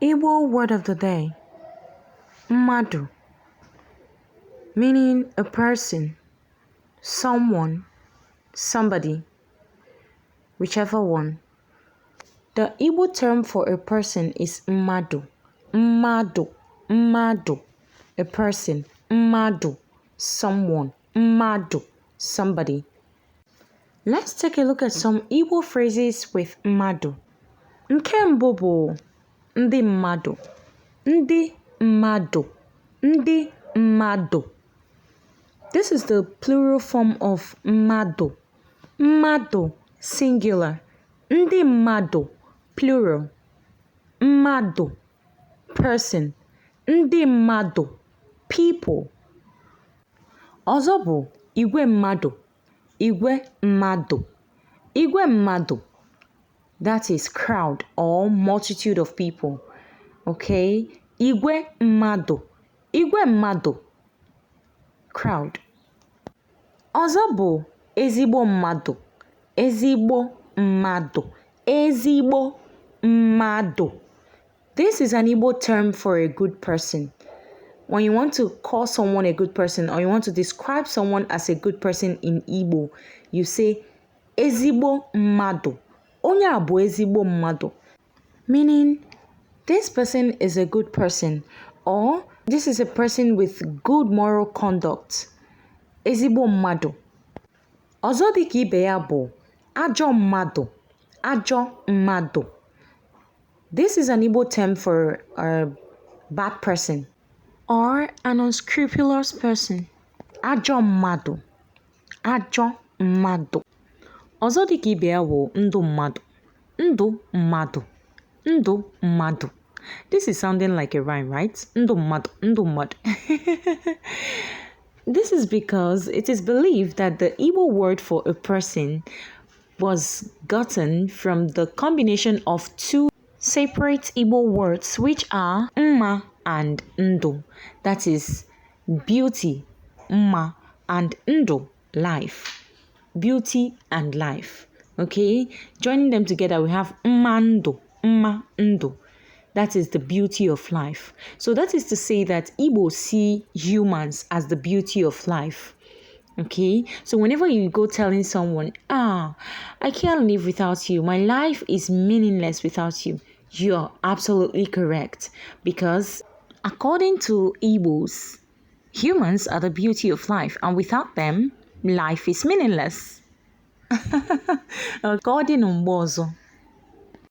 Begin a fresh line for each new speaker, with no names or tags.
Igbo word of the day, mmadu, meaning a person, someone, somebody, whichever one. The Igbo term for a person is mmadu, mmadu, a person, mmadu, someone, mmadu, somebody. Let's take a look at some Igbo phrases with mmadu. Nke mbụ bụ ndị mmadụ, ndị mmadụ, ndị mmadụ. This is the plural form of mmadụ. Mmadụ, singular. Ndị mmadụ, plural. Mmadụ, person. Ndị mmadụ, people. Ọzọ bụ igwe mmadụ, igwe mmadụ, igwe mmadụ. That is crowd or multitude of people. Okay? Igwe mmadụ. Igwe mmadụ. Crowd. Ọzọ bụ ezigbo mmadụ. Ezigbo mmadụ. Ezigbo mmadụ. This is an Igbo term for a good person. When you want to call someone a good person or you want to describe someone as a good person in Igbo, you say ezigbo mmadụ. Onye a bụ ezigbo mmadụ, meaning this person is a good person or this is a person with good moral conduct. Ezigbo mmadụ. Ọzọ dị ka ibe ya bụ ajọ mmadụ. Ajọ mmadụ. This is an Igbo term for a bad person or an unscrupulous person. Ajọ mmadụ. Ajọ mmadụ. Ọzọ dị ka ibe ya bụ ndụ mmadụ. Ndụ mmadụ. Ndụ mmadụ. This is sounding like a rhyme, right? Ndụ mmadụ. Ndụ mmadụ. This is because it is believed that the Igbo word for a person was gotten from the combination of two separate Igbo words which are mma and ndụ. That is beauty, mma, and ndụ, life. Beauty and life. Okay, joining them together we have mmando, mmando. That is the beauty of life. So that is to say that Igbo see humans as the beauty of life. Okay, so whenever you go telling someone, I can't live without you, my life is meaningless without you, you're absolutely correct, because according to Igbos, humans are the beauty of life, and without them life is meaningless. According to Mbozo.